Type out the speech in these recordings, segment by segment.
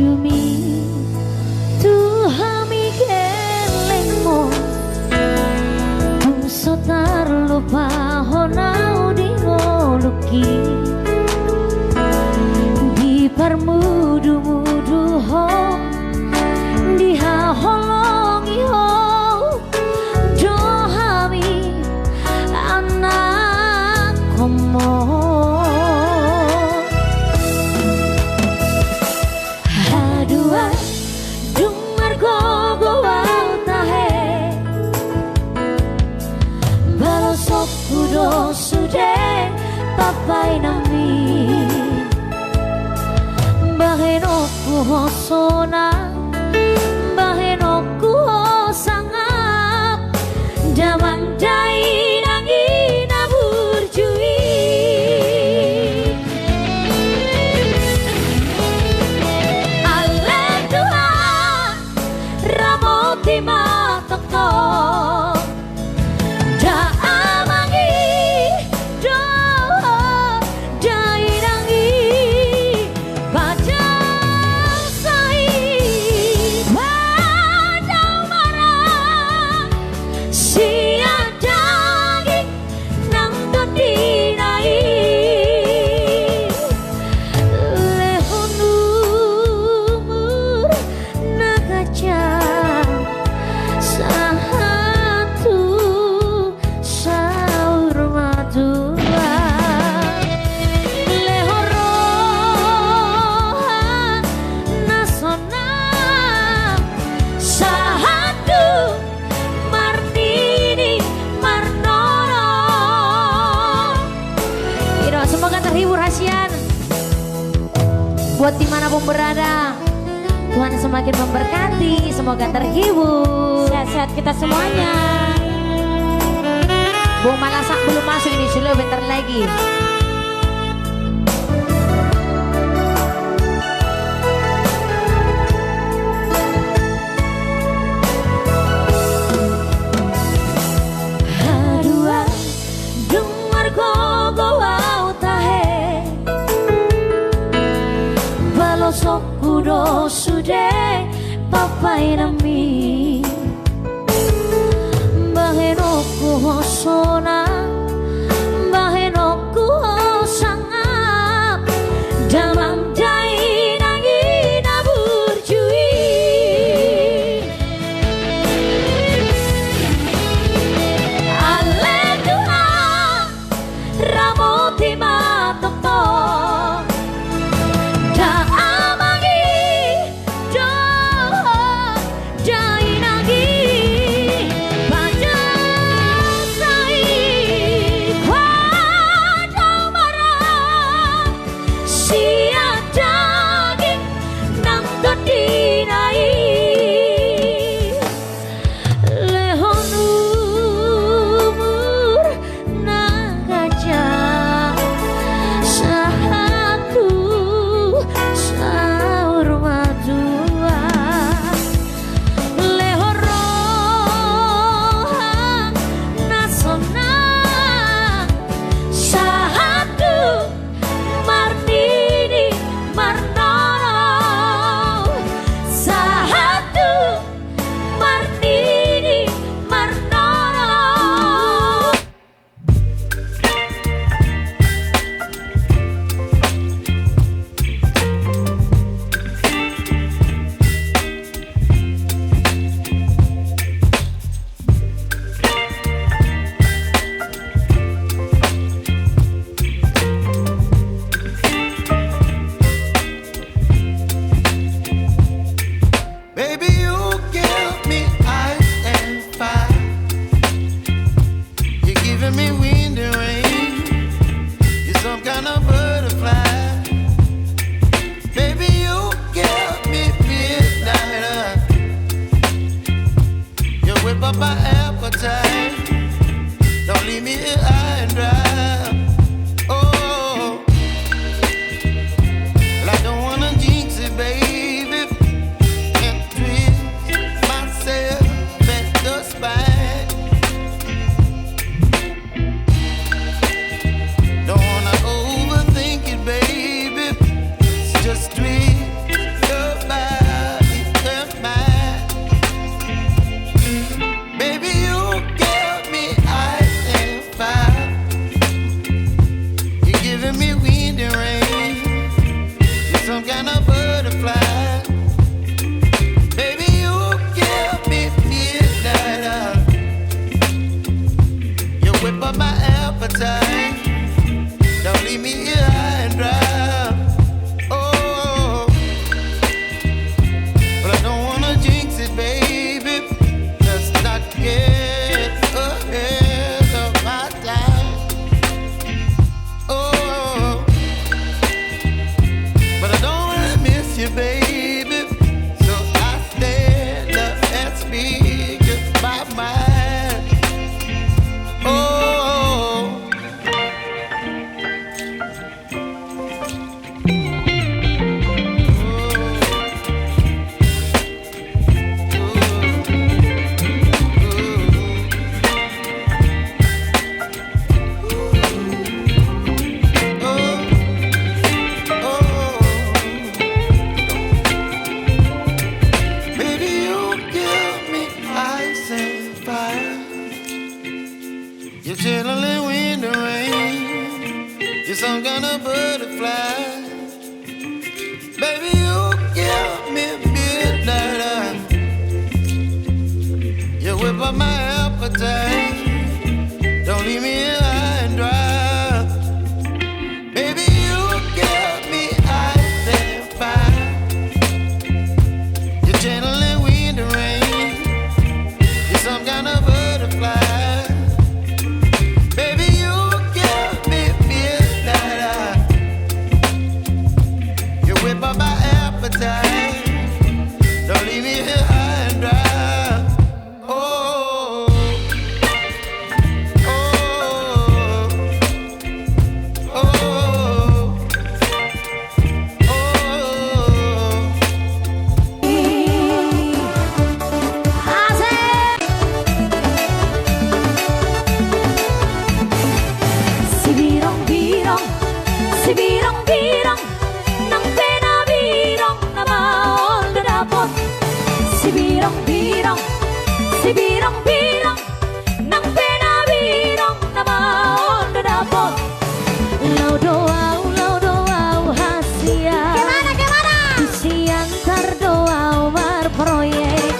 dumi Tuhan mi kelengmo Bungso terlupa honau di ngoluki Di permudu-mudu ho Di haholongi ho Dohami anak komo Hadua dumar gogo wau tahe Balosok kudo sude papai nami Bahenoku hosona Bahenoku hosangap Damang dai nangi naburjui Ale Tuhan ramoti matokto Da amangi do dai nangi Padang sai padang marah Sia daging nang dodinai Lehon umur nagaja Satu saur madua Lehoroha nasona Satu Martini Marnono Iro, semoga terhibur Hasian Buat dimanapun berada Tuhan semakin memberkati Semoga terhibur Sehat-sehat kita semuanya Bung Malasak belum masuk ini Sulu bentar lagi Hadua dengar gogo wau tahe Balosok kudo sude papai nami Bahenoku hosona Bahenoku hosangap Dalam dai nangi naburjui Ale Tuhan ramoti matokto Da amangi do dai nangi Padang sai padang marah Sia daging nang dodinai Lehon umur nagaja Satu saur madua Lehoroha nasona Satu Martini Marnono Satu Martini Marnono Baby, you give me ice and fire. You're giving me wind and rain. You're some kind of butterfly. Baby, you give me midnight. You whip up my appetite. Don't leave me here high and dry. Oh, well, I don't wanna jinx it, baby. And twist myself at the spine. Don't wanna overthink it, baby. It's just twist your body. You're chilling in the rain. You're some kind of butterfly. Baby, you give me midnight. You whip up my appetite. Don't leave me here high and dry. Baby, you give me ice and fire. You're channeling wind and rain. You're some kind of butterfly. Baby, you give me midnight. You whip up my appetite. Don't leave me here high and dry. Si birong-birong ng penabirong na maol na dapot. Si birong-birong ng penabirong na maol na dapot. Lau doau hasia. Gimana? Isi antar doau berproyek.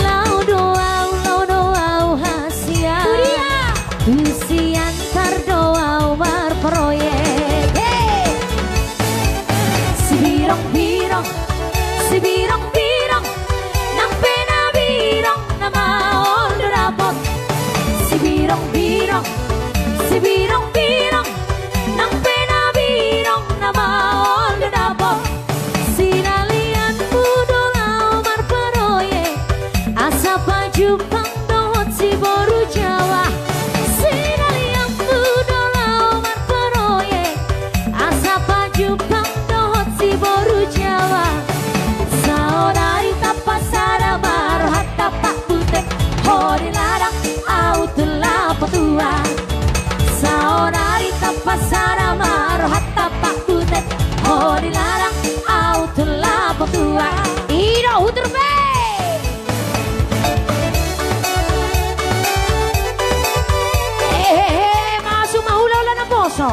Lau doau hasia. Isi antar doau berproyek. Si birong-birong ng penabirong na maol na dapot. Si birong-birong ng penabirong na maol na dapot. Sinalian pudolau marperoye asa pajupang dohot si boru Jawa. Sinalian pudolau marperoye asa pajupang dohot si boru Jawa. Saudari tapasara marhat tapak putek hori larang au telah petua. Saudari tapasara marhat tapak putek hori larang au telah petua. Iro uterbe. Masuk mahula-hula na poso.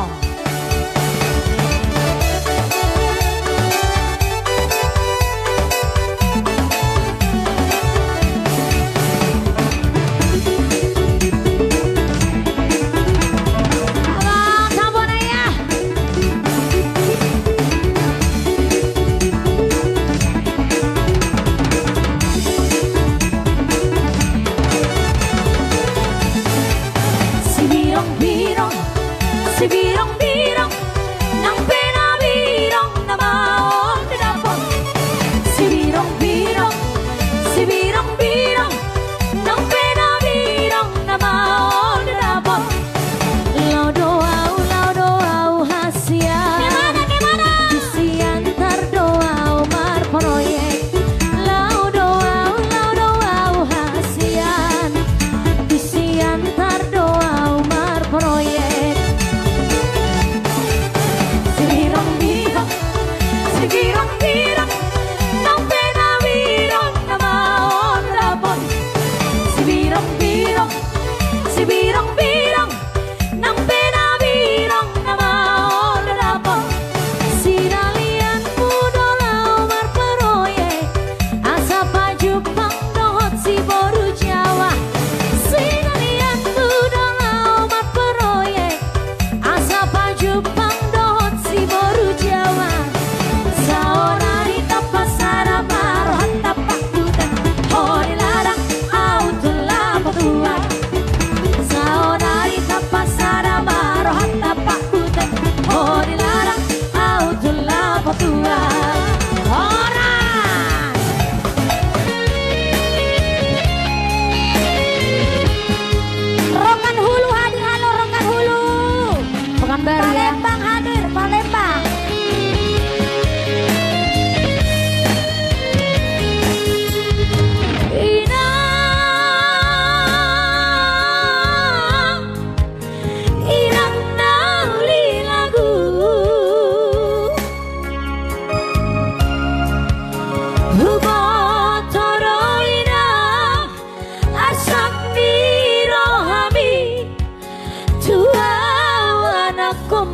Si birong-birong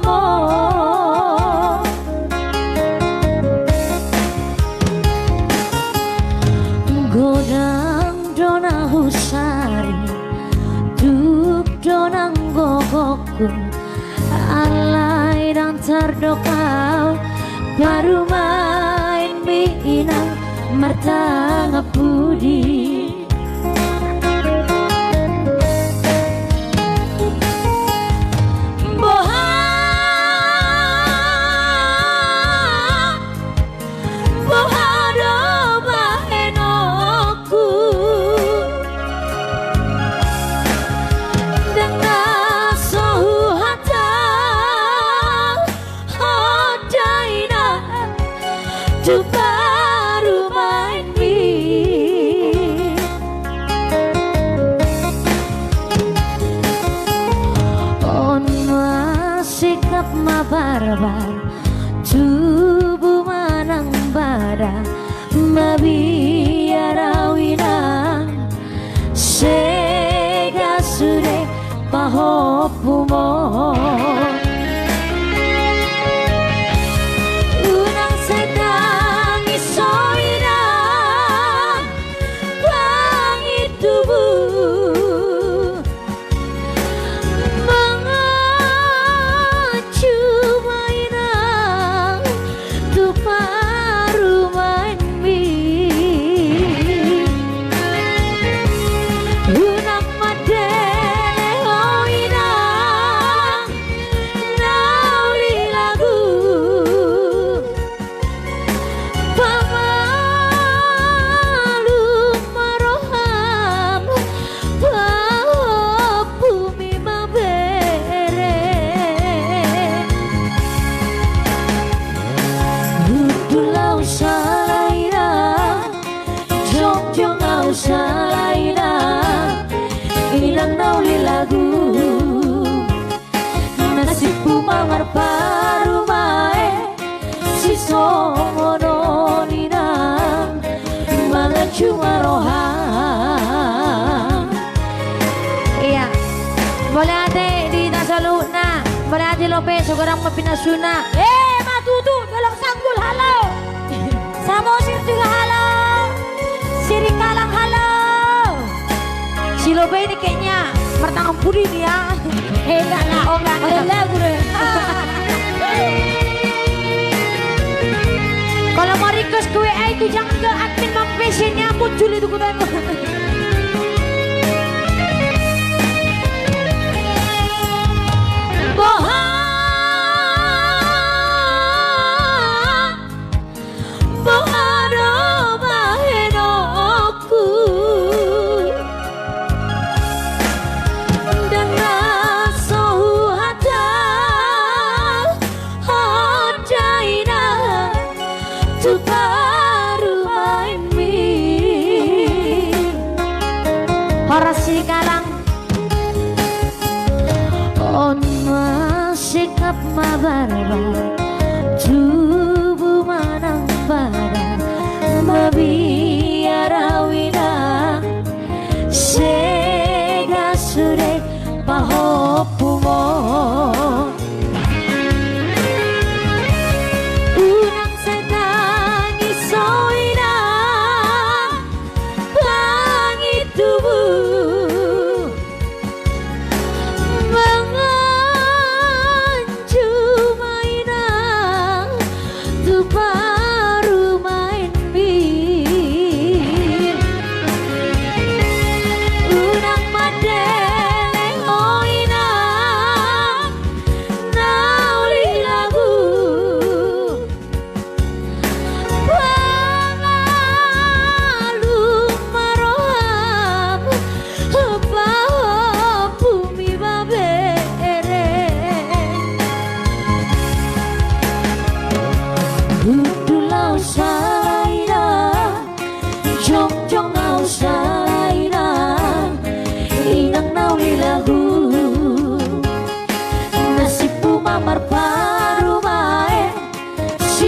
mo godang dona husari duk donang gogokun alai dan terdokau baru main minang martanga pudi tu baru main mi on sikap ma barbar tubuh manang bada mabiara winang sega sure pahopumo salaina inang nauli lagu nasibku mangar parumae si songono ninang mga cuma rohang. Iya, boleh ade di Nasaluna, boleh ade Lope sekarang mapinasuna. Matutu dalam sanggul halo, Samosir juga halo. Siring kalang halo. Si Lobe ini kayaknya pertangan pudi nih ya. Enggak lah, oh enggak lah gue. Kalau mau request ke WA itu jangan ke admin Mam Fashionnya, muncul itu kudamu. Horas kalang on sikap ma barbar tubuh manang pada mabiara wina sega sure pahopumo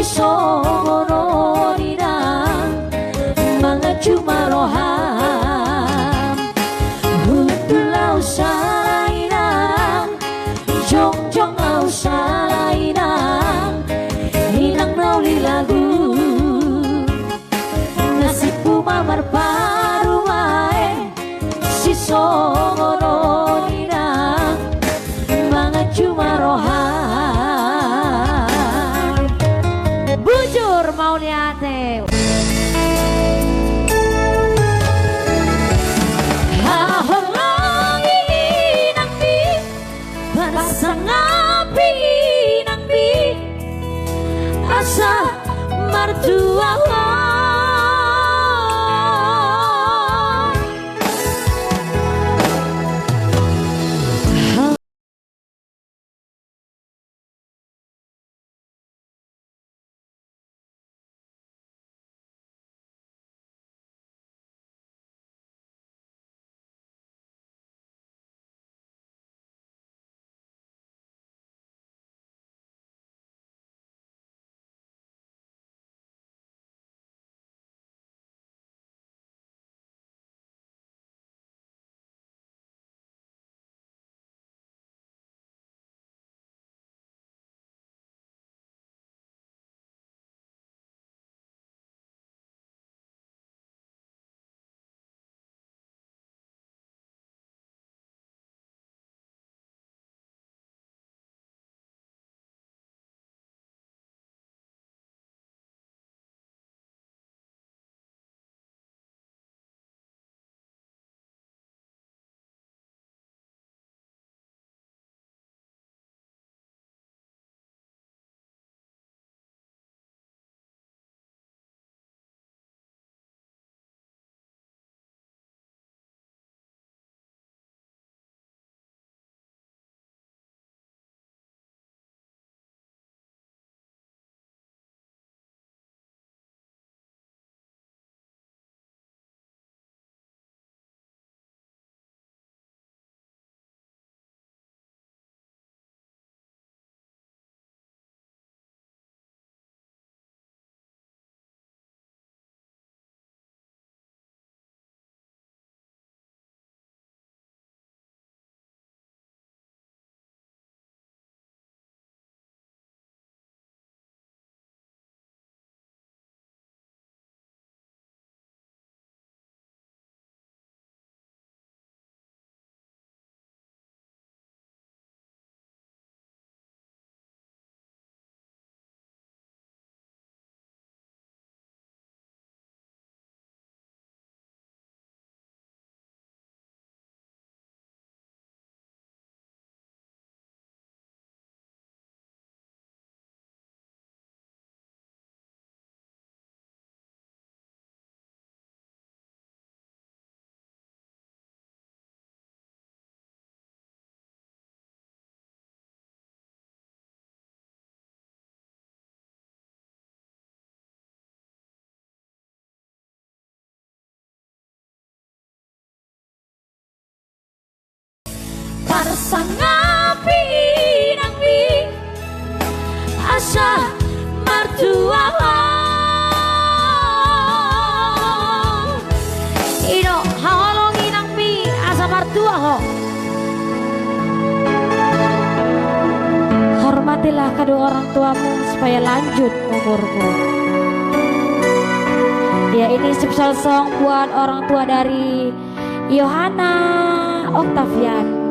songono ninang mga cuma roham hudulau salainang jong jong au salai Sangapi nang bi asa mertua Sangapi nang bi asa mertua ino hawalongi nang bi asa mertua ho. Hormatilah kedua orang tuamu supaya lanjut umurmu. Ya, ini special song buat orang tua dari Yohana Octavian.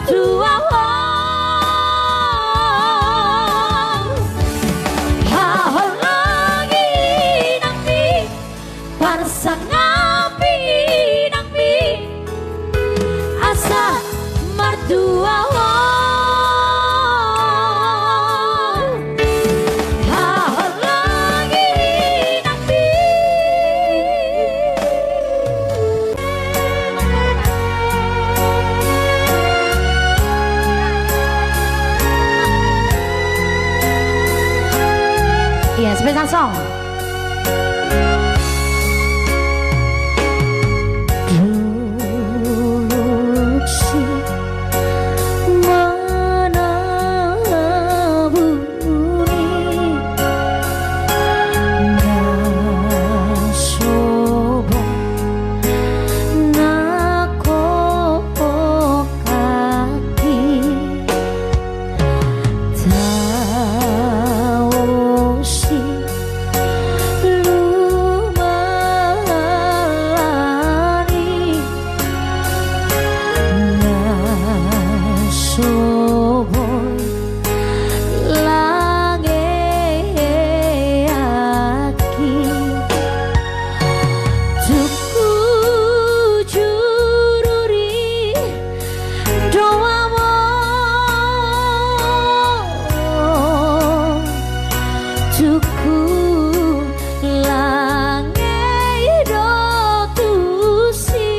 berdua hahol lagi nang mi parsang ngapi nang mi asa merdua hahol lagi nang mi. Iya, spesial song. Produksi menabuni nasobo nakokaki taosi lumalani nasoboy langeaki tuku jururi doamo tuku langedo tusi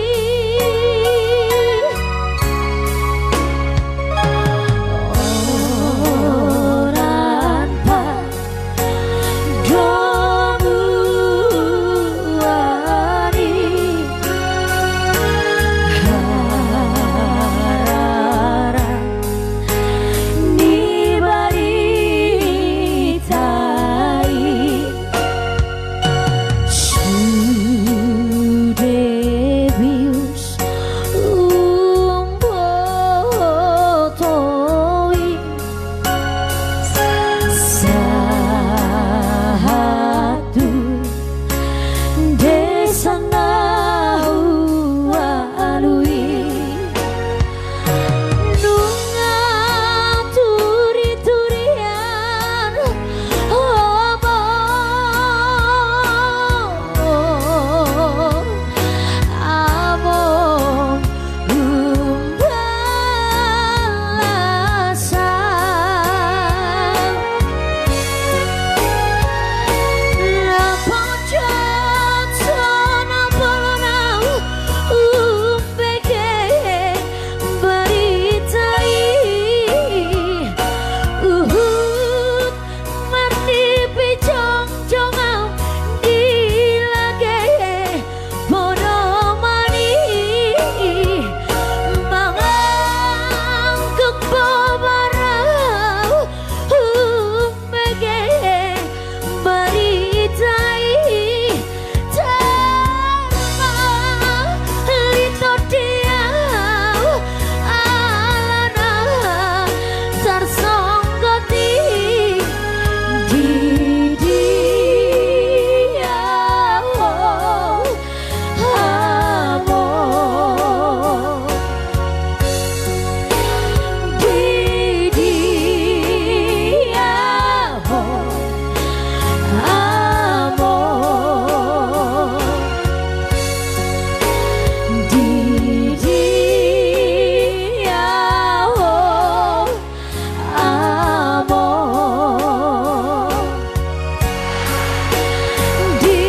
oran pa domuari harara ni baritai sudebius umbotoi sahatu desa naualui turi-turian obo abom umbalasan napojot sona bolonau umpeke baritai uhut marti pijong-jongau dilage bonomani mangangkuk bobarau umpeke baritai tanpa lito diau alana sarsongkoti di diau amo di diau amo di diau amo di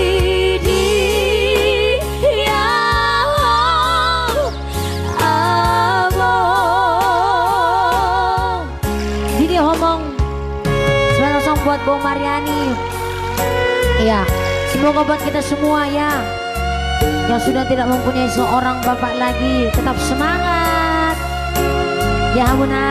diau amo. Didi ngomong sebentar song buat Bu Mariani. Iya, semoga buat kita semua ya yang sudah tidak mempunyai seorang bapak lagi tetap semangat ya Buna.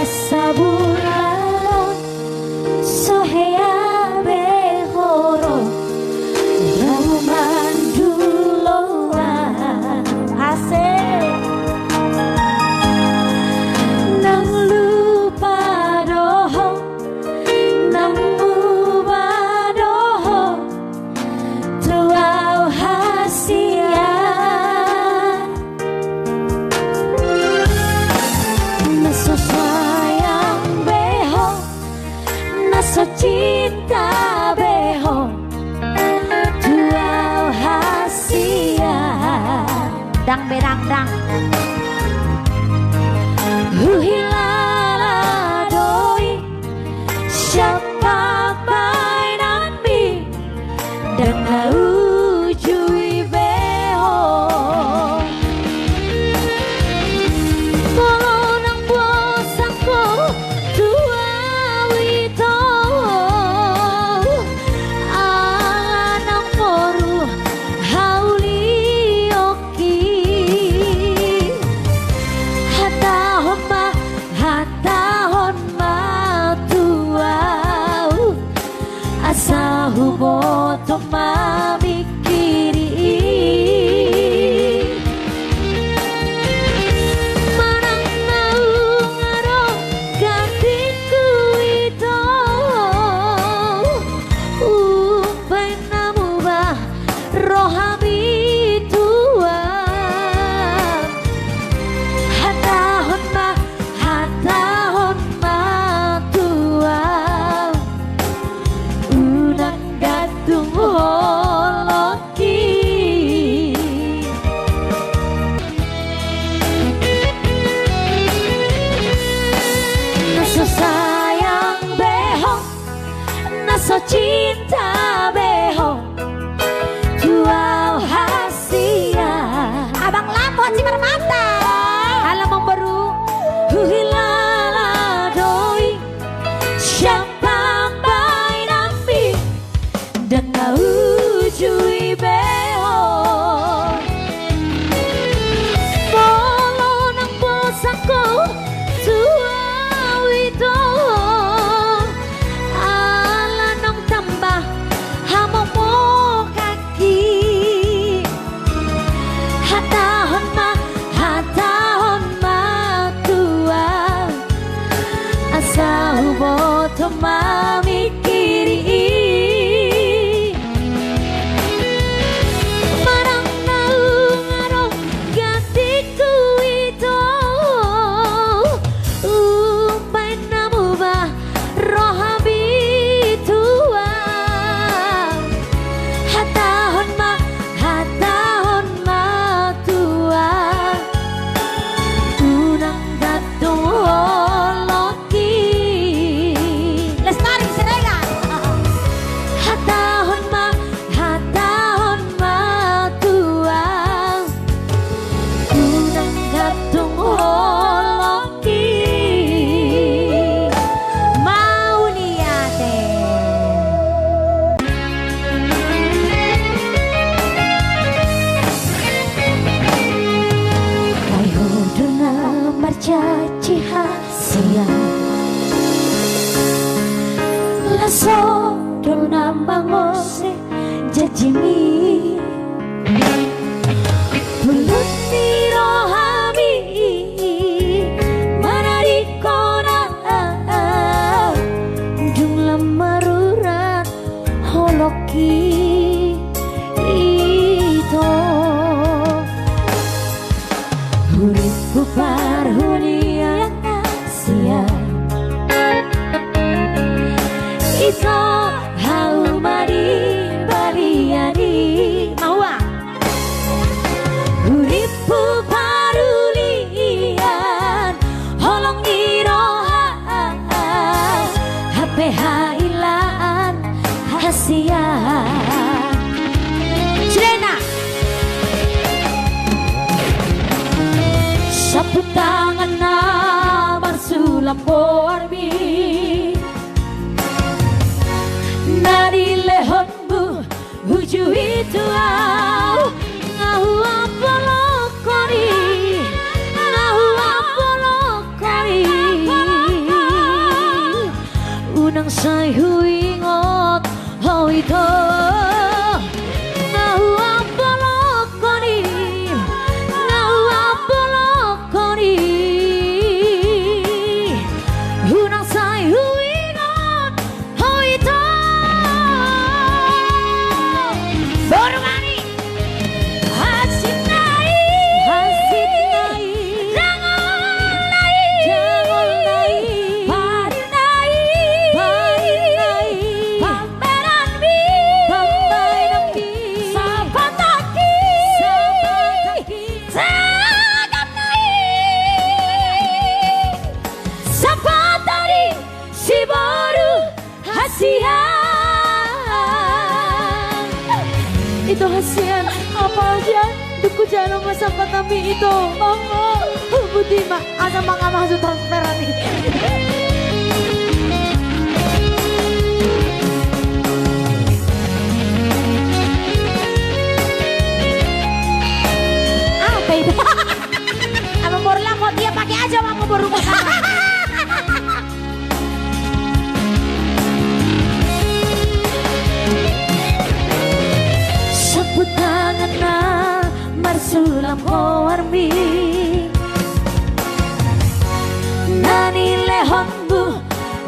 sabulan sohea behoro rauman duluan asik nang lupa doho nang lupa doho tuau hasia naso sayang beho naso cinta beho tuau hasia dang berang dang Hilala doi siapa bainambi dan ujui beho bolonang bosangko dua wito anang moru hauli oki hatahon tuau asa huboto mamikiri marang naungaro gantiku itu umpay namubah rohami tua hatahon ma tua unang gatung holoki naso sayang beho naso cinta beho tuau hasia abang lampon si permata alamang baru hilala doi siapa bainambi dan ujui beho bolonang bosangko tuau itu alanong tambah hamomo kaki hatahon ma tua asa huboto mamikiri marang naungaro gantiku itu umpay namubah rohami tua hatahon ma tua unang gatung holoki Lestari Siregar hatahon ma tua unang gatung holoki mauniate ayo duna marcaci hasia laso duna bangose jajimi mulut rohami manarikona jumlah marurat holoki itu huruf bubar hunia sia itu haumari baliani mawa huruf barulian holong iroha HPH ilaan hasia Cirena sapu tangan na marsulam boarbi nari lehonmu huju itu au ngahu apolo kori Unang sa'yo ingot oh ito Ito hasian, apa hasian? Duku jano masapat kami ito. Mama, budi ma, asa mga masuk transferan ini. Apa itu? Apa borla kok dia pakai aja mama baru makan. Marsulam kowarmi Nani lehonbu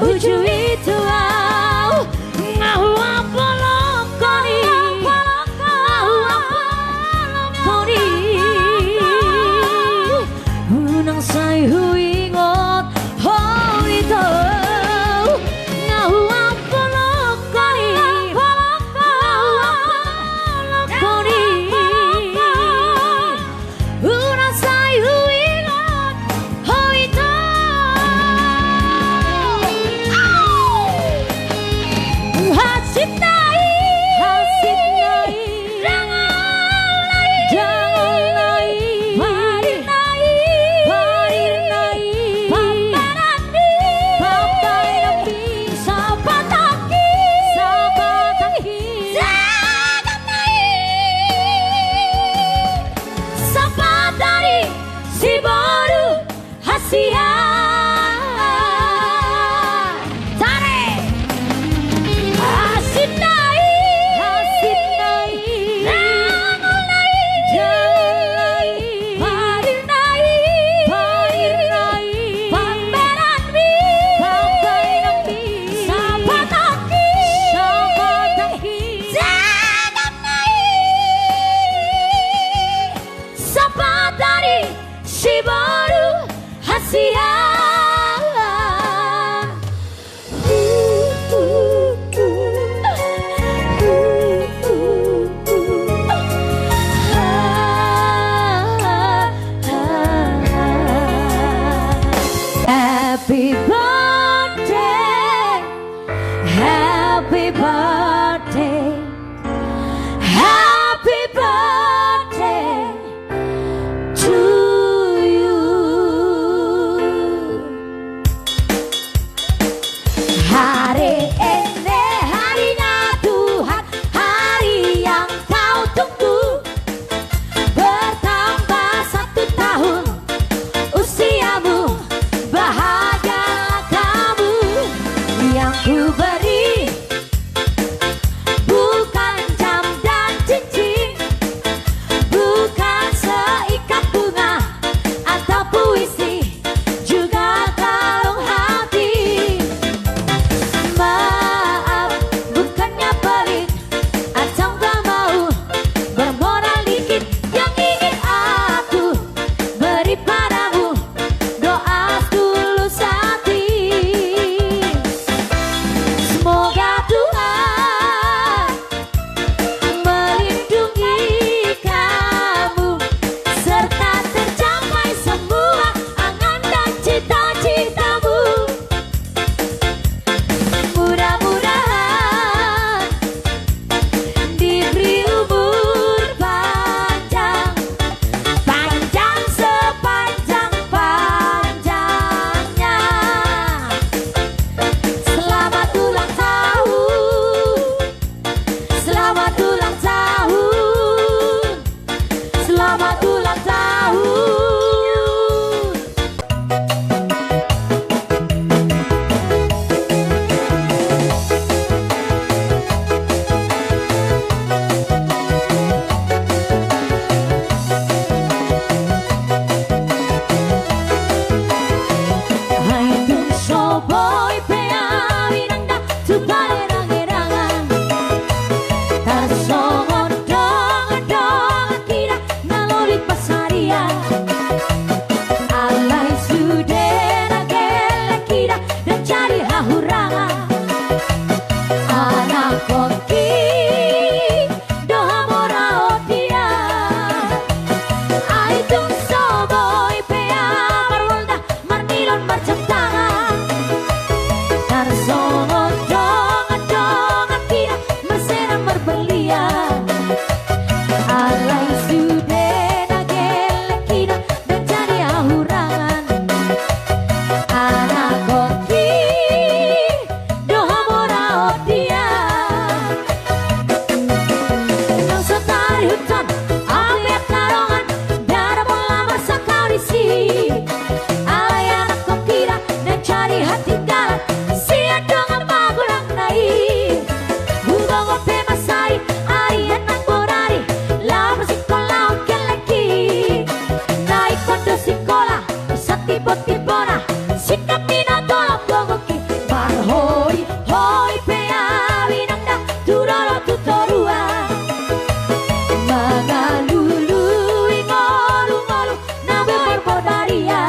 uju itu au Ngahu apolokoni Ngahu apolokoni Unang sayu ingot oh itu Ngahu apolokoni Ngahu apolokoni Happy birthday, happy birthday, happy birthday to you. Hari ini harinya Tuhan, hari yang kau tunggu. Bertambah 1 tahun usiamu, bahagia kamu yang ku beri boy pea winangda tu palerang-erangan tarsongon dong kira nalori pasaria alai sudena gele kira dan cari hahurangan anak koki doha morao dia aitung soboy pea marwolda marnilon marjam tangan tarsongon dong kira mersenang berbelia alai sudena gele kira dan cari hahurangan anak koki doha morao dia nang setari hutan ambil tarongan darah bola masa kau risi alai anak kau kira dan cari hati darat siap dong magulang naik bunga ngope masai ari anak borari lama sekolah keleki naik kondo sekolah sati botibona sikap mina tolong bogoki marhoi hoi pea winangda turoro tutorua Magalulu ngolu-ngolu nabe berbodaria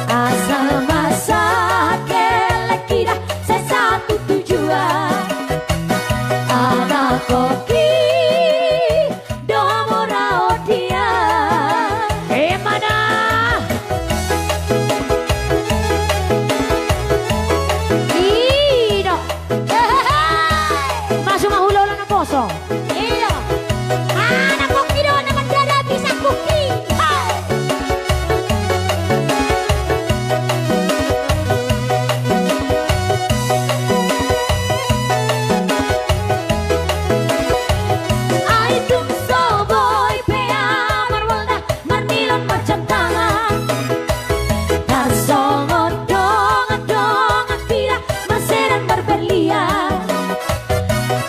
asal masa kele kira saya satu tujuan anak koki doa morao dia mana Ido masuk mahulo lang ng poso Ido anak koki doon naman dada bisa koki Aitung soboy pea marwolda marnilon marjam tangan tarsongon dong kira maseran berbelia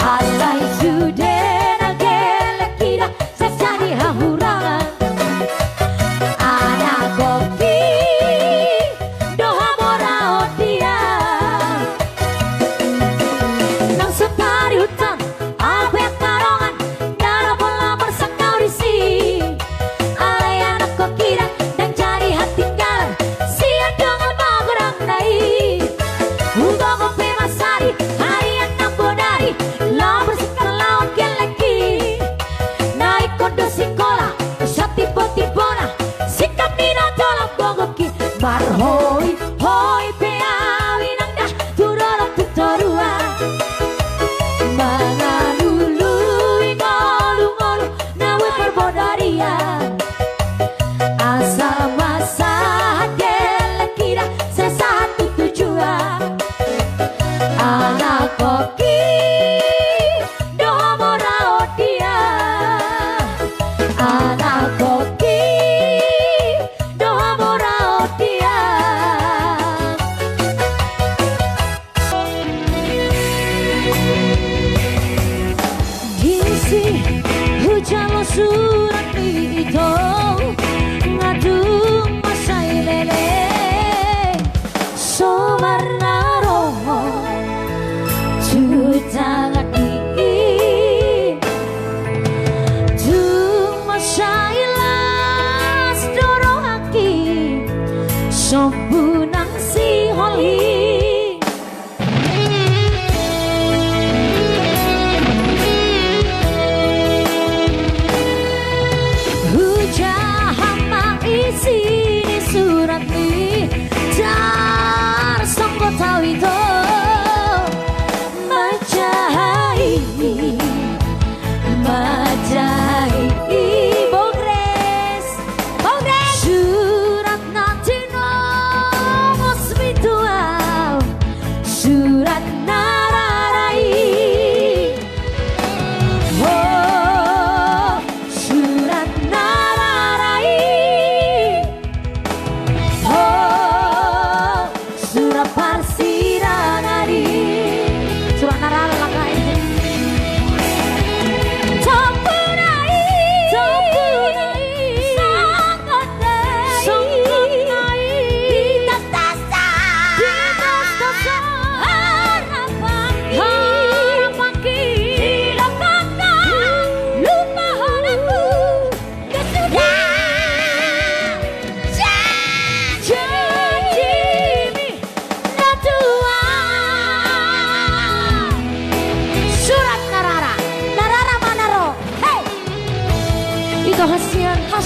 alai sudah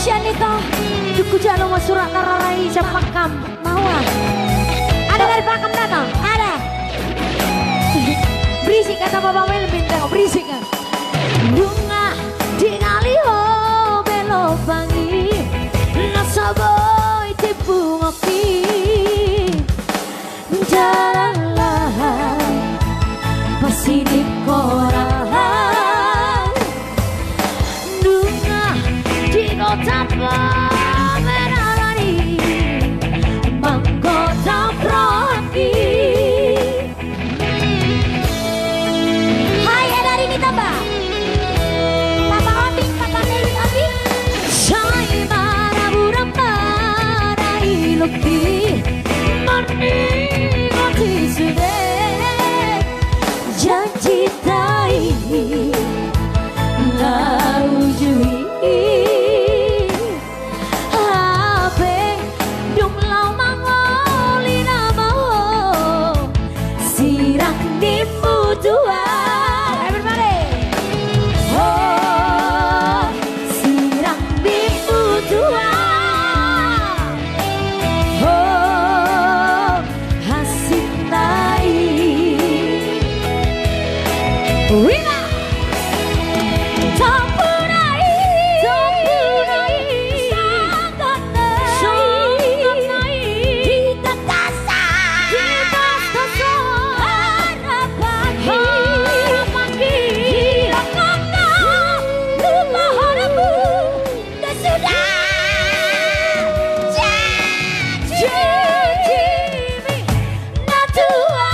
Syanito, Duku Jalo Surat Nararai Pakam mau ada dari Pakam datang? Ada. Berisik kata Bapak Mel bintang berisik kan. Bunga tingali ho belo bangi nasaboy tipu ngopi jalanlah pasti di koran bunga di kota Meralani Mangkota Proki. Hai dari kita Mbak Papa Oding, Papa Dewi Oding Syai Marabura Marai Loki Mani Ngoti Sude Janji Tai Laujui Ape Dung Lau Mangolina Mau Sirang Nimu Dua. Rina Tampunai Sanganai Kita tasa Harapanki Lakana Lupa haramu Dan sudah Janji Natua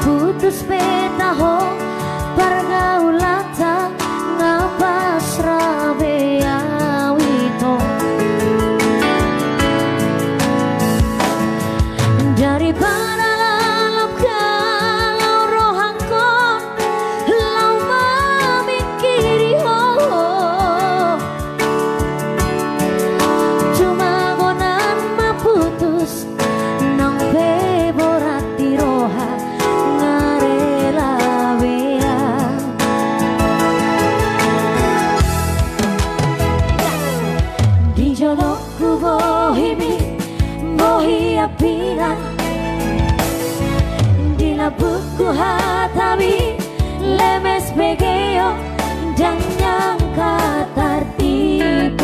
putus petaho pergaulata ngapas rabea wito daripada lalap kalau rohangkon lau memikiri cuma gonan maputus nang beborat di roha ngarela bea di jolokku bohimi bohi apiran di labuku hatabi lemes begeo dan nyangka tertipuan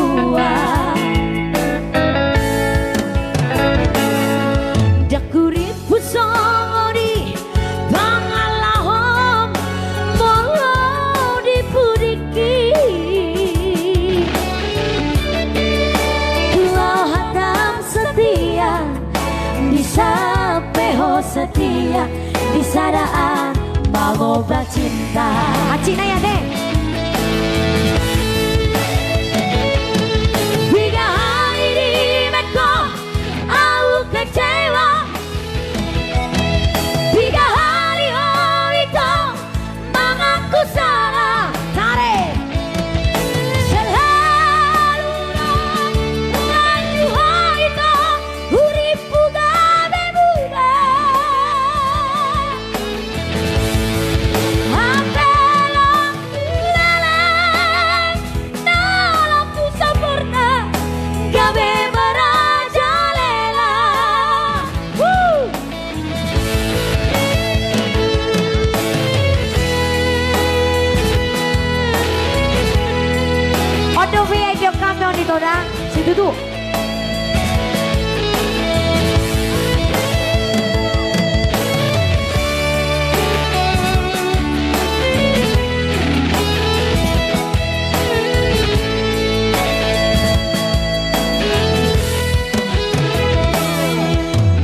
dakuri pusori pangalahom molo dipudiki dua hatam setia disapeho setia di sadaan mengobrak cinta Acina ya deh Tiga hari di Meko aku kecewa Tiga hari itu mengaku salah tarik selalu lanju itu uripu gabe buka apelong lalang dalam tu sempurna gabe merajalela Odo via dio cambio di toda si tutu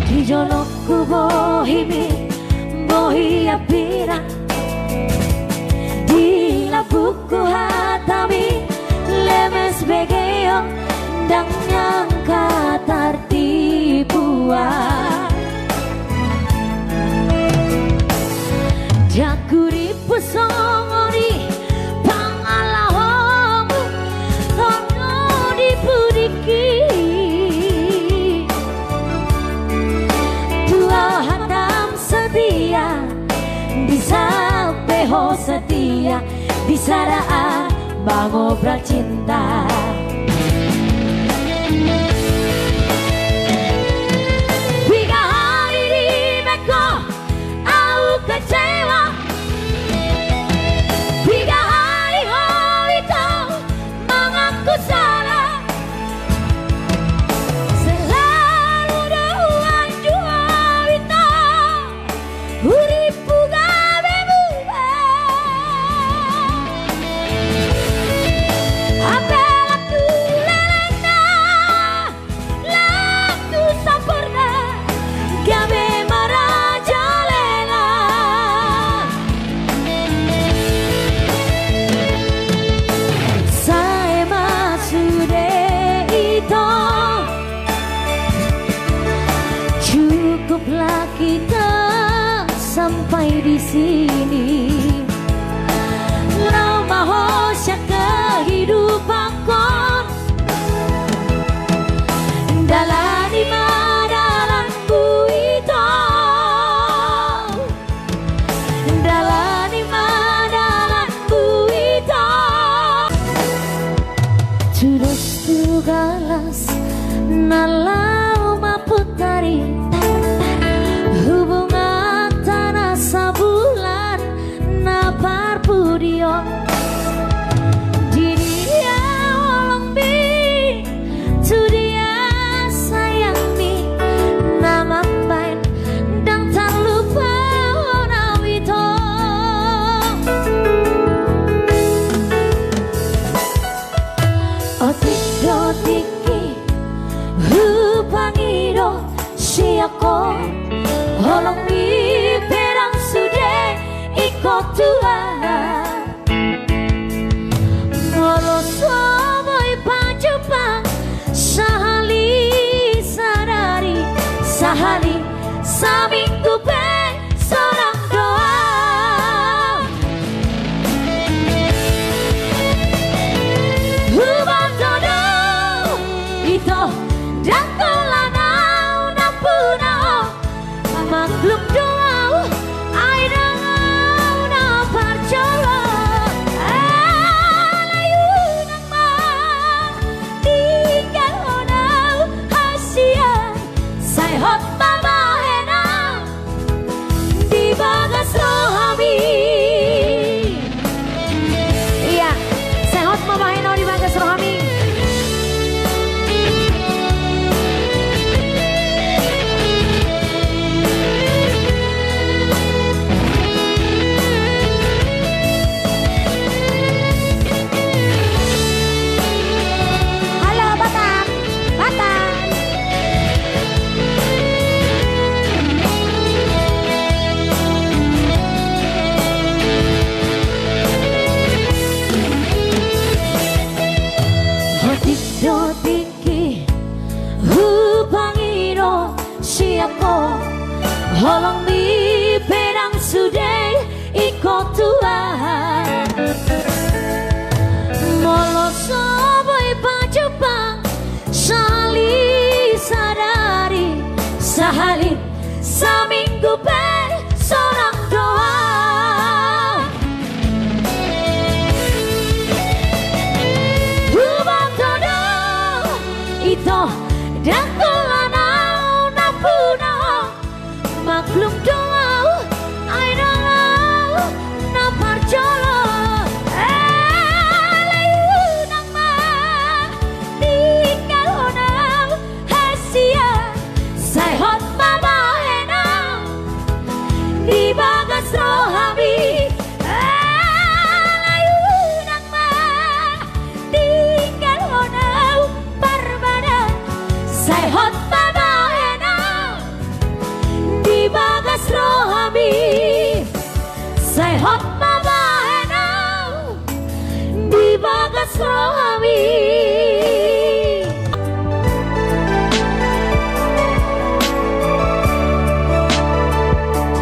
di jolokku bohimi bohi apira di labuku hatami lemes begeo dan nyangka tertipuan jakuri pesongori pangalahomu tono dipudiki dua hatam setia disapeho setia di sadaan mengobrak cinta Tiga hari di Meko aku kecewa Tiga hari itu mengaku salah selalu doang jua wita uripu gabe buka apelak tu lalana lak tu sempurna gabe merajalela saya masude itu cukuplah kita sampai di sini lama hosya kehidupanku dalam madalanku itu dalam madalanku itu terus tugalas nalau maputari hubungan tanah sabulan napar pudio dia olong bi tu dia sayang mi nama bain dan tak lupa ona wito otik dotiki hupangido siako olong mi perang sudah iko tua Molo soboy pajupang Sahali sadari Sahali saminggu pe seorang doa Hubang dodo Ito dan kolanau Napunao Maklum doa Aidangau na parcolo Alayunang ma Tinggal honau Hasian Sayhot mamahenang Di bagas rohami Iya Sayhot mamahenang di bagas rohami tinggi hupangiro siapa holong di pedang sudah ikut Tuhan molo soboy pajupang sali sadari sahali saminggu per seorang doa Ito dan kolanau napunao maklum doau aidangau na parcolo layunang ma tinggal honau hasia sayhot mamahenang di bagas rohami layunang ma tinggal honau Sayhot mamahenang di bagas rohami Sayhot mamahenang di bagas rohami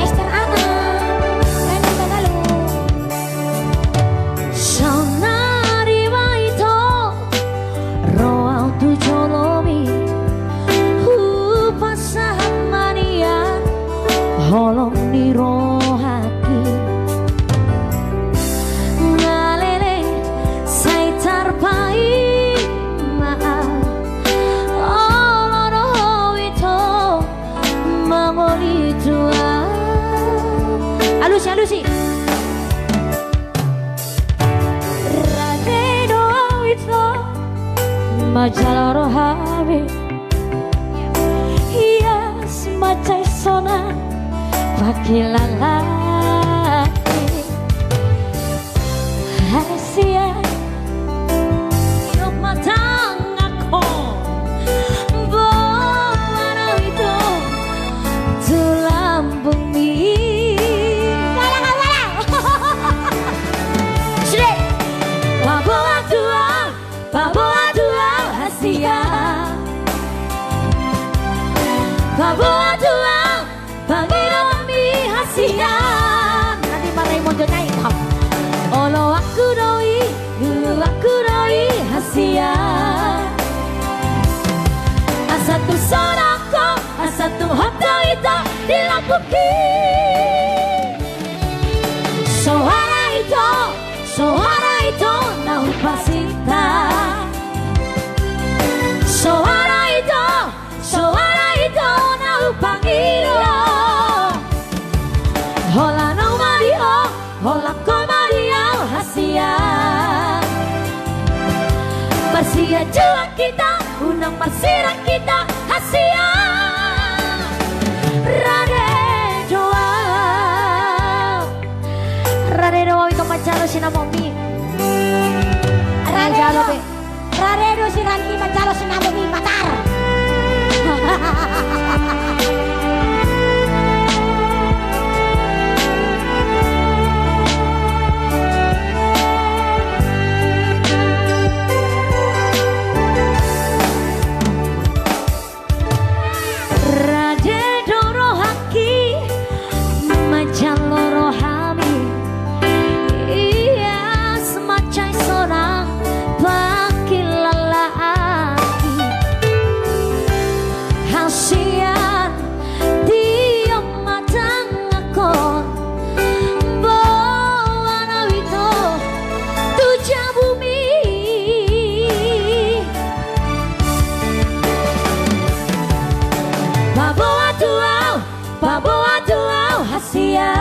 Esther Ana Reni Tagalog Sonari waito roau tu jolomi Holong ni rohaki ngalele say tarpai maaf oloro itu mangoli tua alusi radeno itu majalah rohami iya semacai sona Pakilang lagi Hasia Hidup matang aku Bawa itu Tulang bumi Galang Sudah Bawa dua Hasia Bawa dua Panginoon mi hasian Nanti maray mo dyan ay Olo aku doi hasian Asa tu sonako Asa tu hoto ito Dilakuki Suara ito Naupasita Suara ito Panginoon Hola no Mario Hola ko Mario hasian Persia juang kita Unang masirang kita hasian Rade doa itu macalo sinamomi Raredo si Randy macalo sinamomi matar Baboa tuau hasia,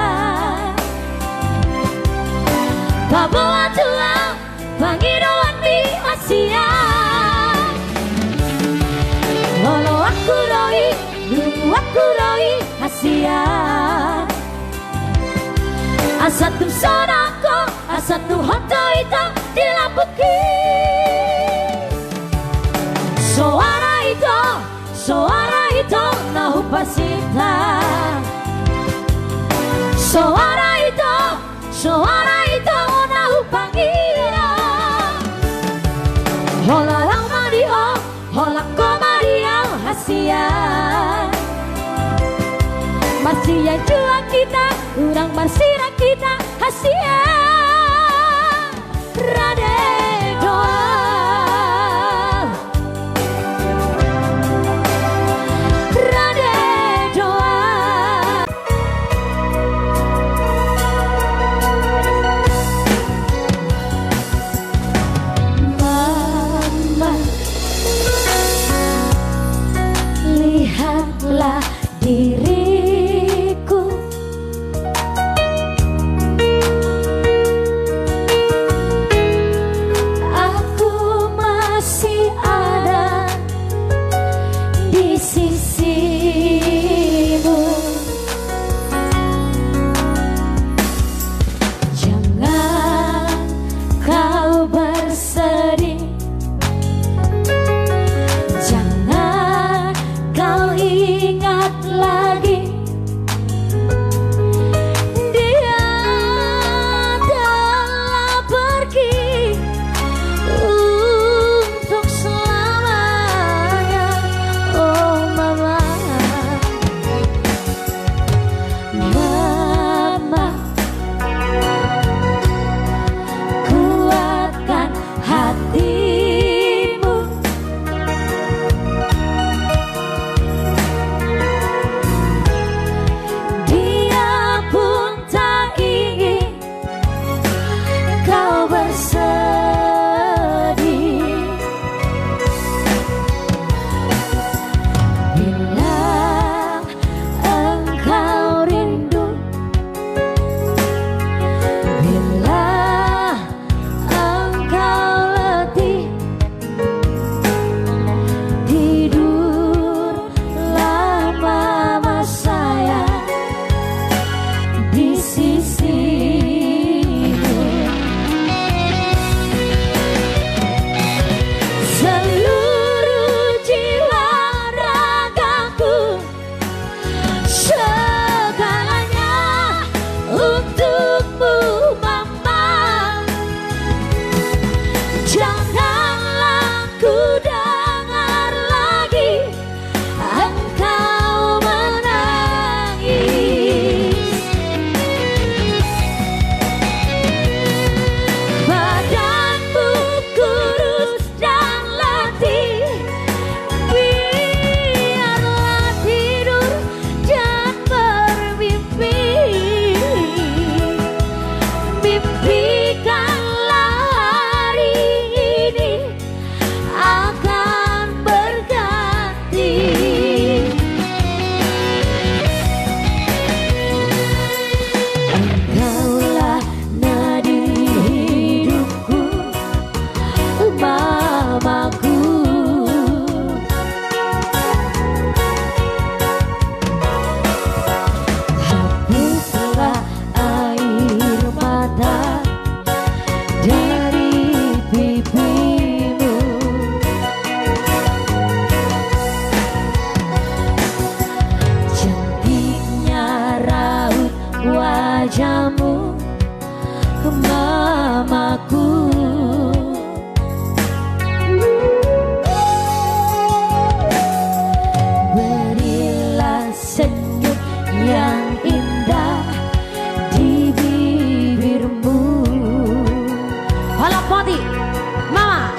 baboa tuau pangiroan di Asia. Walau aku roi hasia. Asatu sonako, asatu hoto itu dilapuki. Suara itu nahu pasita. Suara itu nahu pangira. Hola lang mario, hola ko mario hasia. Masih yang jua kita, urang bersira kita hasia. Rade doa, rade doa. Mama, lihatlah diriku. Aku masih ada di sisimu. Jangan kau bersedih, jangan kau ingat lagi dia telah pergi untuk selamanya. Oh mama, mama, kuatkan hatimu. Dia pun tak ingin kau bersedih. Bila engkau rindu, bila engkau letih, tidurlah mama saya di sisimu. Seluruh jiwa ragaku, segalanya untukmu mama. Janganlah ku dengar lagi engkau menangis. Badanmu kurus dan letih, biarlah tidur dan bermimpi. Mimpikanlah hari ini akan berganti. Engkaulah nadi hidupku, mamaku. Hapuslah air mata dari pipimu. Cantiknya raut wajahmu, mamaku. Berilah senyum yang indah di bibirmu. Hola poti, mama.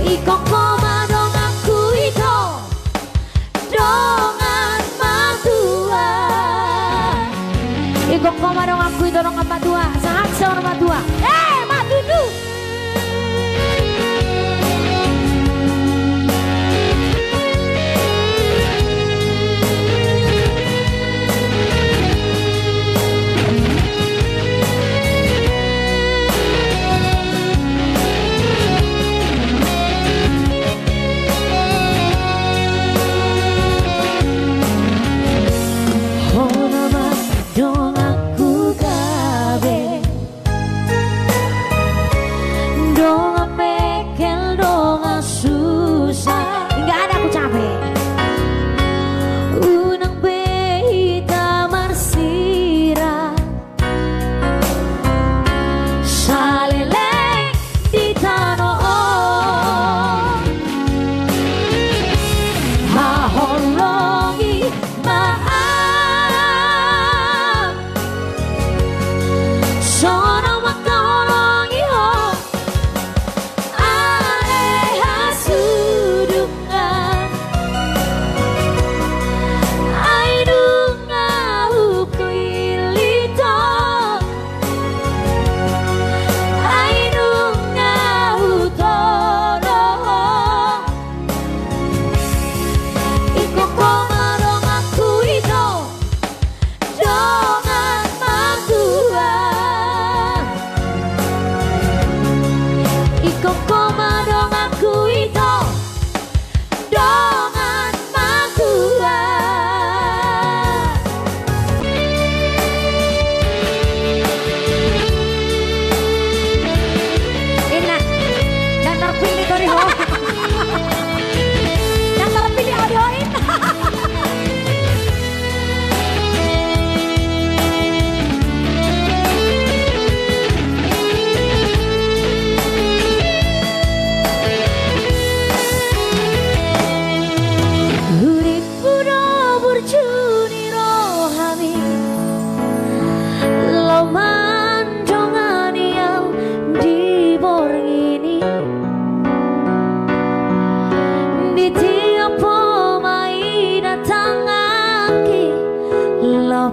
Iko koma dong aku itu dongan matua. Iko koma dong aku itu dongan matua. Sangat seorang matua. Matudu.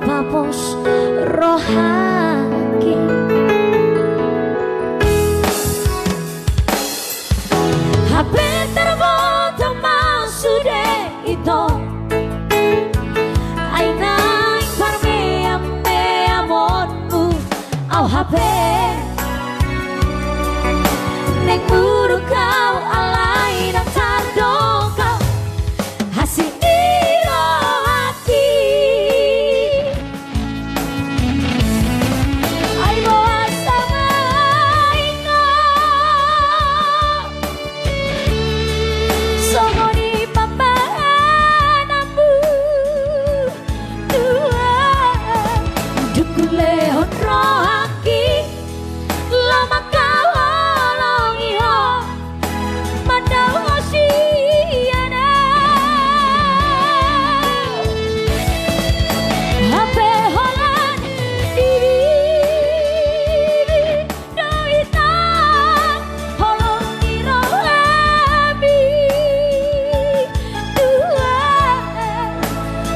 Papos rohaki HP terbotong masude itu aina parme ambe amonmu au HP nek buru kau alai dan tardong kau hasil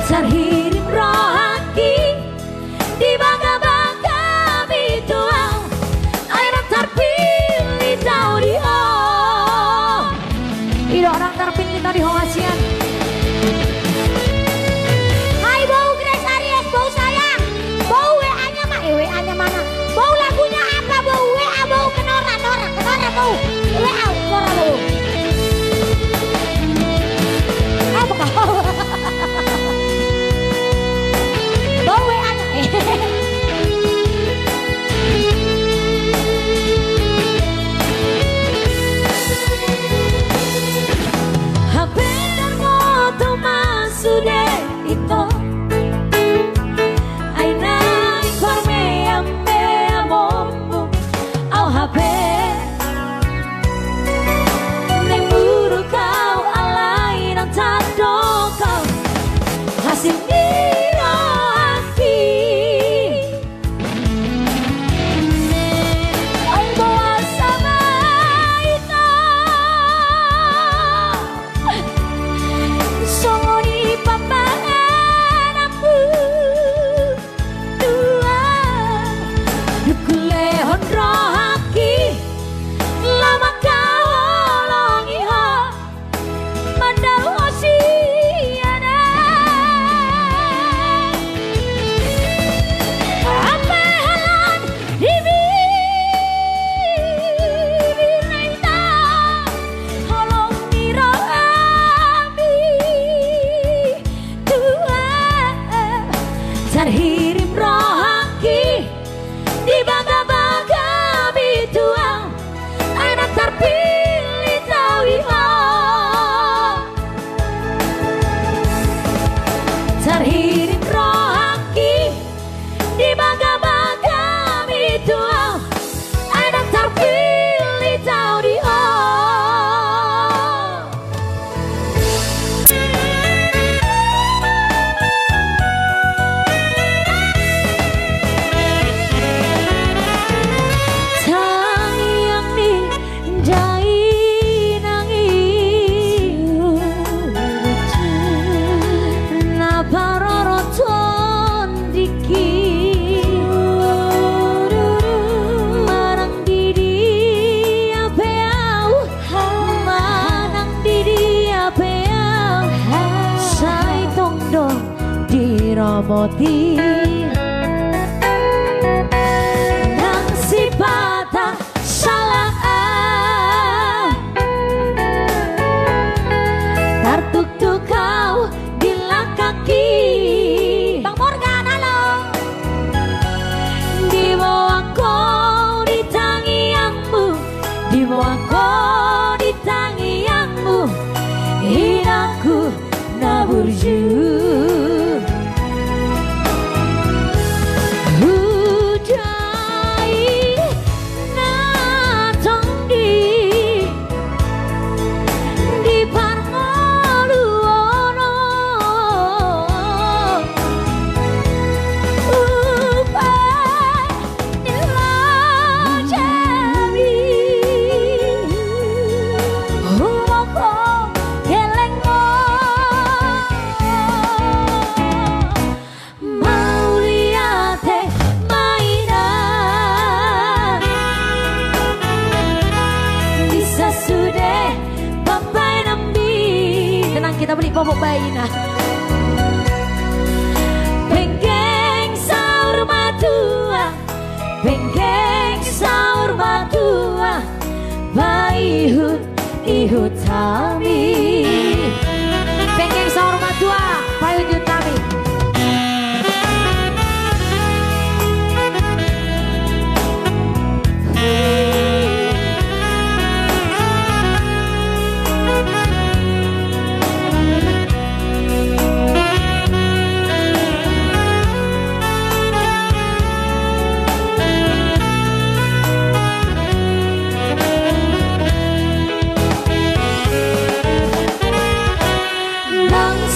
sarhirim rohaki di bangga-bangga bituang air terpilih tau di ho itu orang terpilih tau di ho asian. Hai bau Grace Aries, bau sayang, bau WA-nya WA-nya mana, bau lagunya apa, bau WA, bau kenora bau WA Nora bau apa kau HP dan moti nang sipata salah tertuk kau bila kaki Bang Morgan halo di bawah kau di tangianmu di bawah kau di tangianmu hidangku naburju kita beli popok bayi nah bengkeng sahur matua bengkeng sahur matua bayi hut ihut tami bengkeng sahur matua bayi hut tami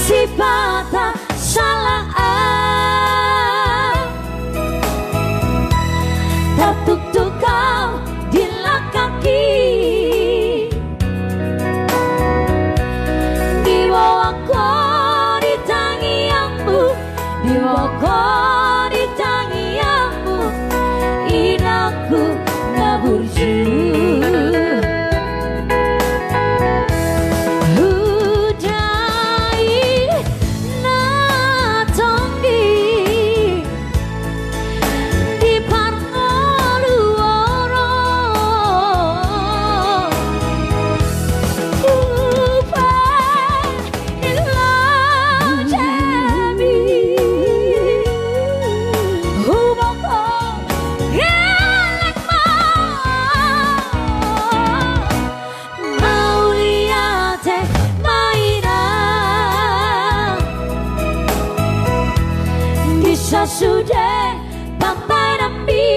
sifata salah tertuk kau di kaki di bawah kau di tangianmu di bawah kau di tangianmu inakku naburju sudah sampai nambi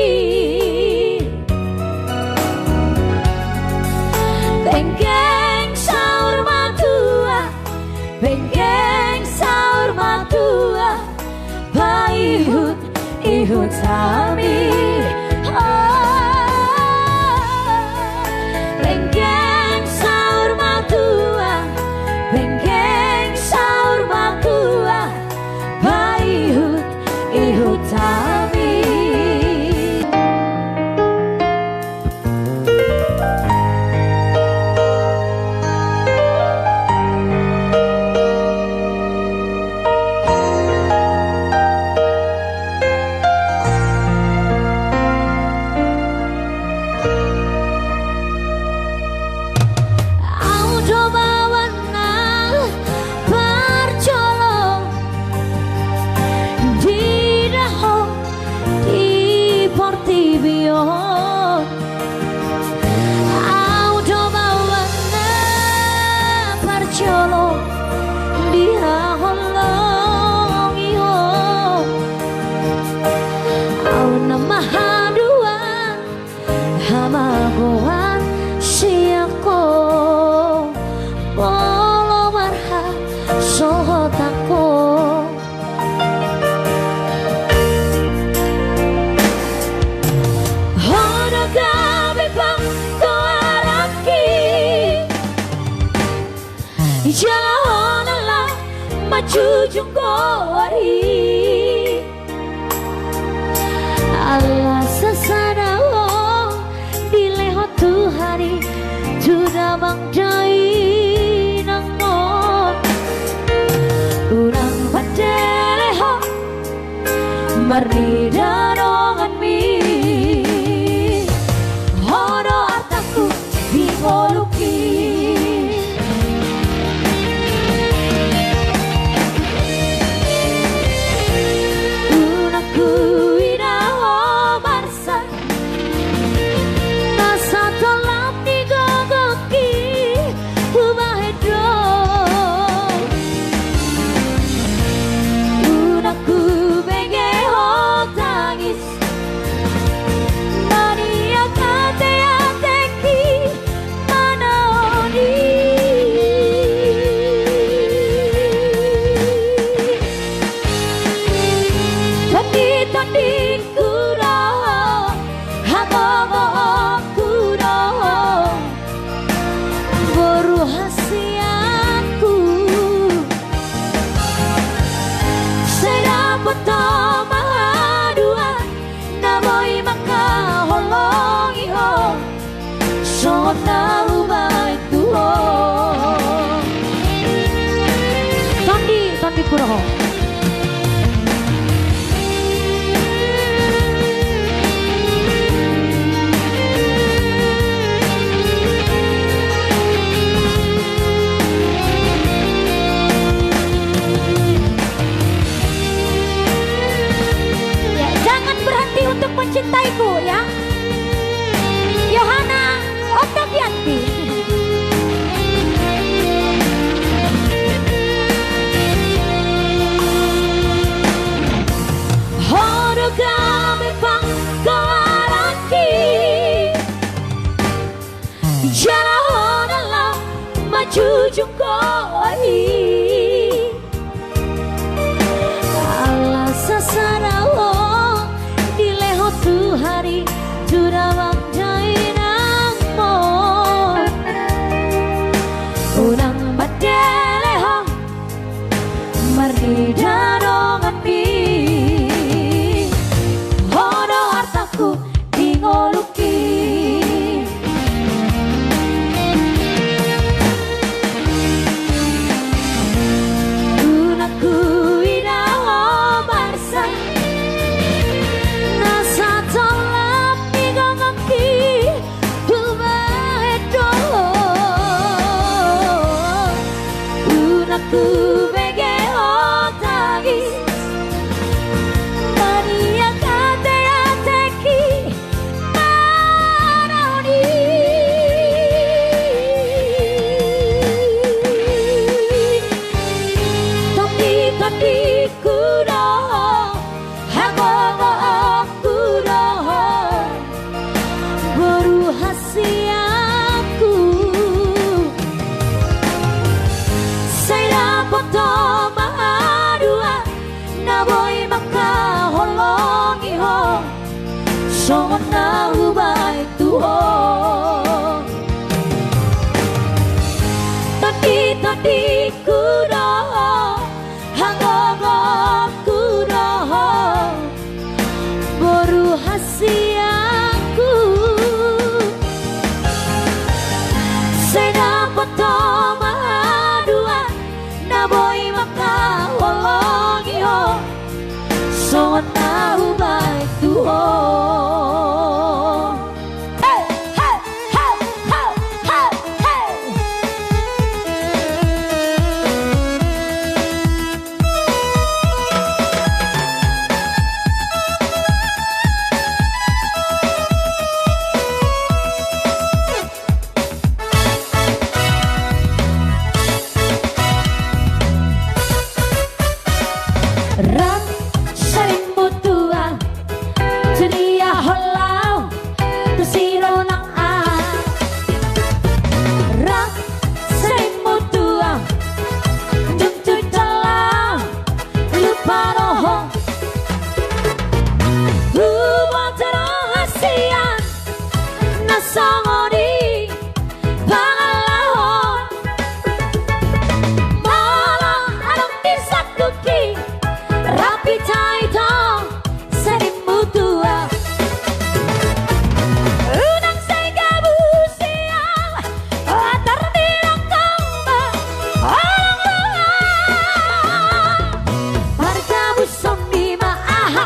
bengkeng sahur matua bengkeng sahur matua bayi hut ihut sami bengkeng sahur matua bengkeng sahur matua bayi hut ihutami Jalan maju jungkori Allah sesana dileho tu hari sudah bangdai nangmo urang padeleho Marni darongan mi Hono artaku bingoluki Unaku iraho marsa Nasa tolam di gogoki Ubahedo Unaku Tondi Kuroho ya, jangan berhenti untuk mencintaiku ya Yohana Oktavianti Kami pangkaranki Jalan dalam maju jungkoi Ala sasarawo Dileho tu hari Jurawang jainang mo Unang badeleho Marni darongan mi Songon na ubay tuho Tadi kuroho Hangogo kuroho Boru hasiaku Seda poto mahadua Naboy maka wolongi ho Songon na ubay tuho Ram sering butuh ceria holau tusiro nang a Ram sering butuh jujur celau lupa roho buat rahasian nasangori pangalahon malah alam disakuki Rapi taito sering mutua Unang say gabusiang Atar nilang kamba Orang luha Pargabusom di maaha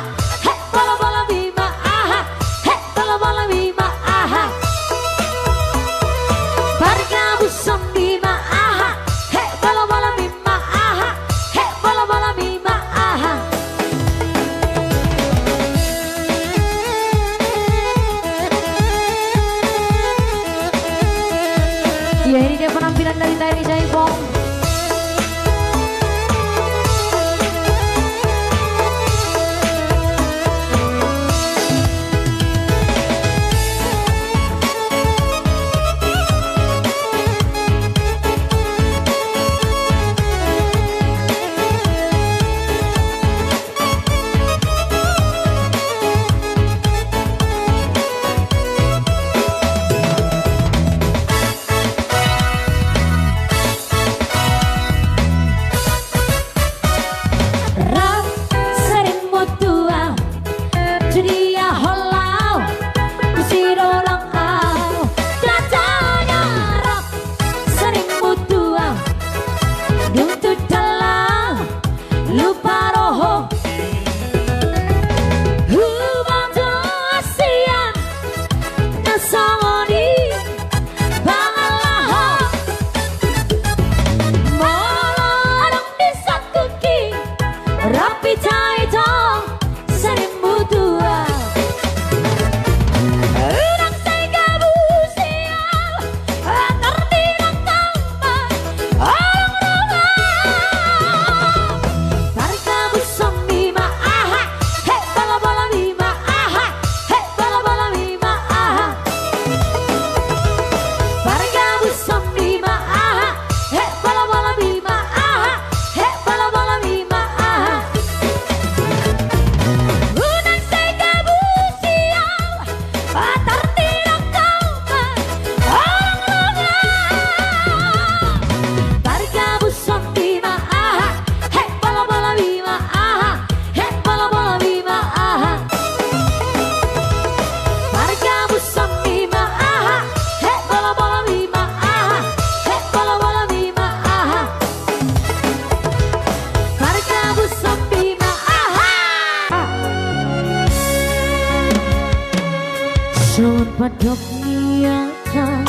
Sun padok niatan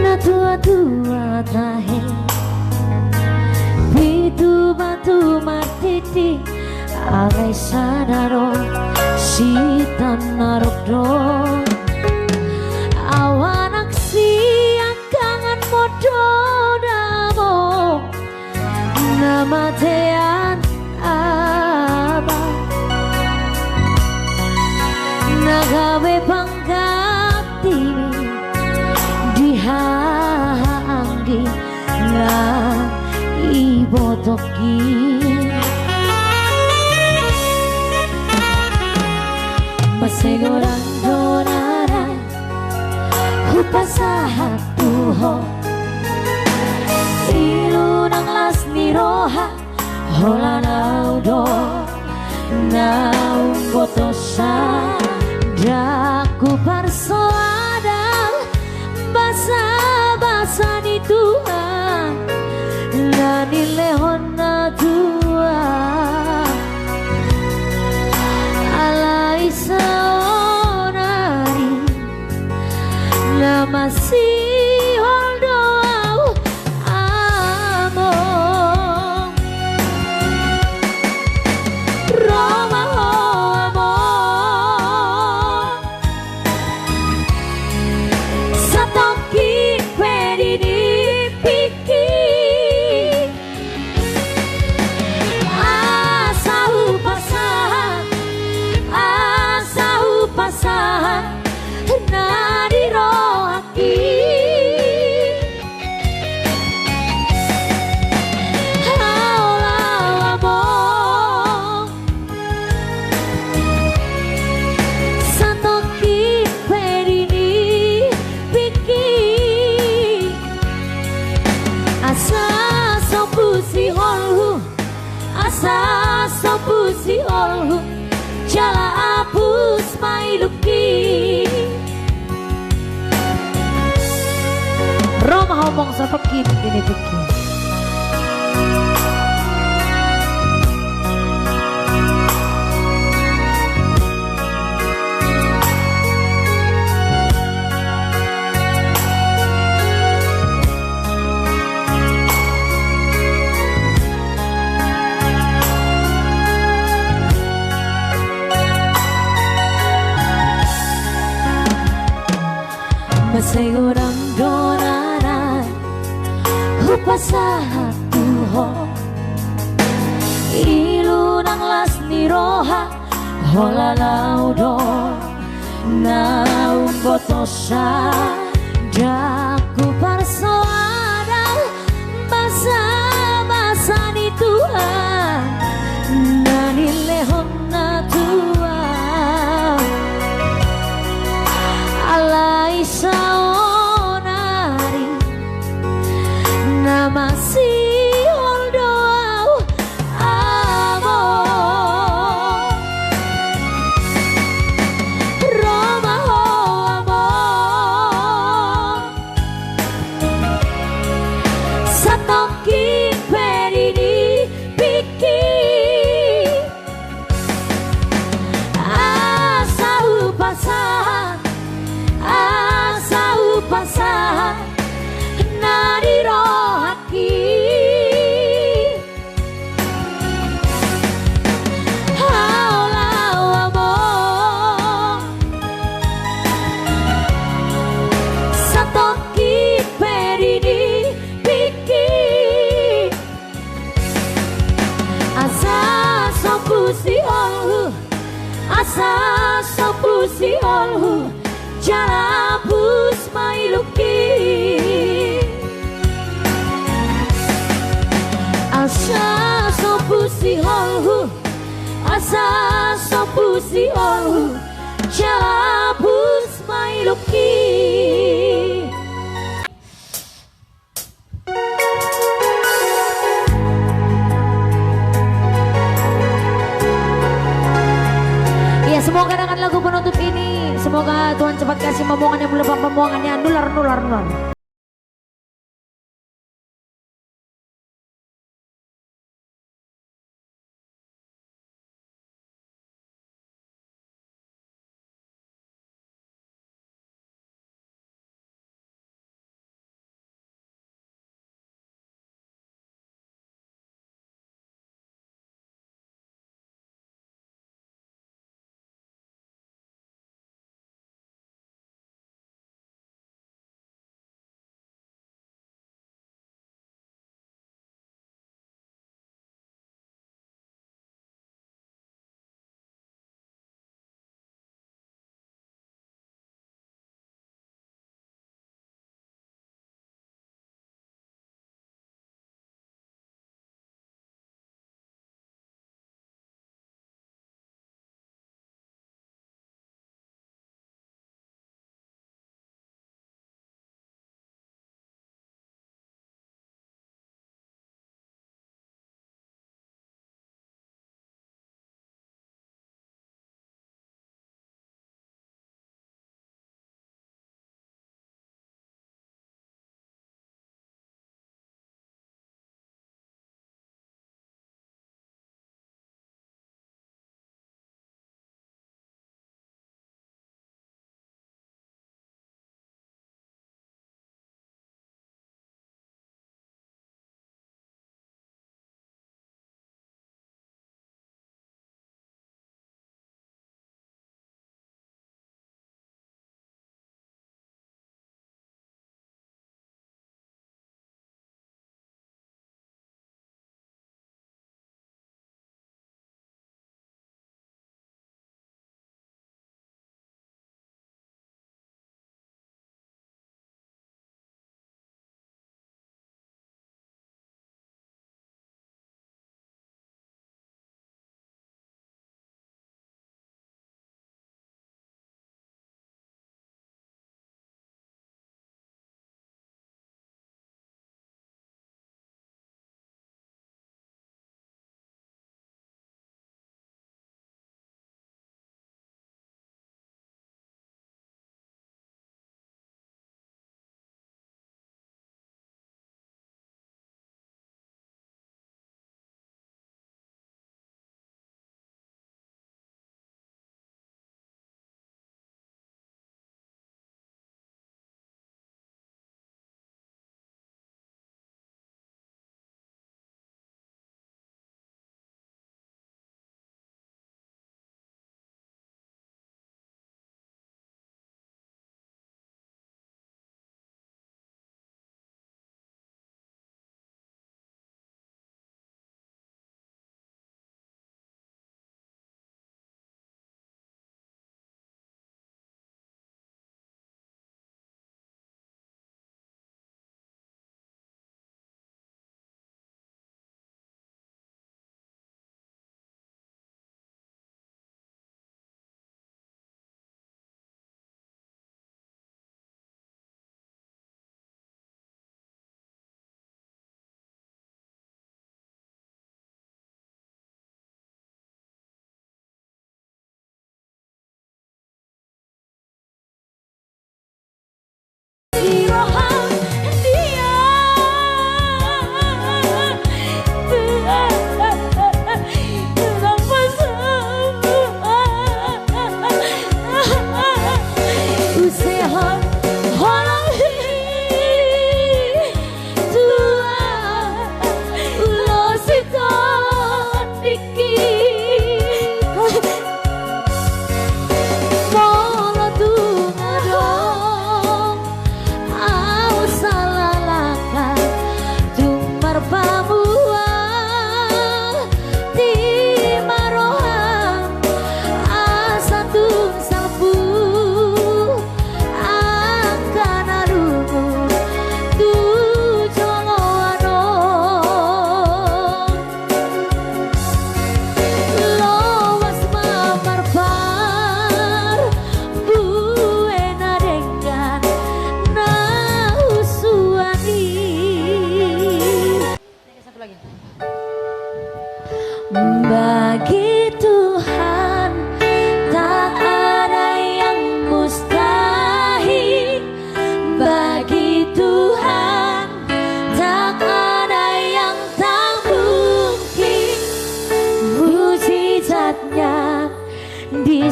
na tua-tua tahe Pitu batu martiti agai sadaro sitan narokdo awanak siang kangen modo damo nama tean abah nagawe pangkat timi dihanggi na ibotoki masegorang donara hupasahat tuho ilunang las niroha hola naudo naung botosa Daku persoadal basa-basa di Tuhan Nani lehona tua Alai saonari Nama si holdoau among Roma Sopusi olhu jala apus mailuki Roma ngomong sepekin ini begini Masegurang donaran Hupasahat tuho Ilunang las niroha Hola laudo Naung botosa Daku persoadal Basa-basa di Tuhan Nani lehona tua Alai saonari nama si holdoau amor Roma ho amor satoki perini piki asa upasahan Pasahan nadi rohaki haulau amor satoki perini piki asa sopusi olhu jarabus mailuki asa sopusi olhu asa sopusi olhu jarabus mailuki. Semoga dengan lagu penutup ini, semoga Tuhan cepat kasih momongan yang melepas pemomongannya nular.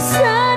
Sayang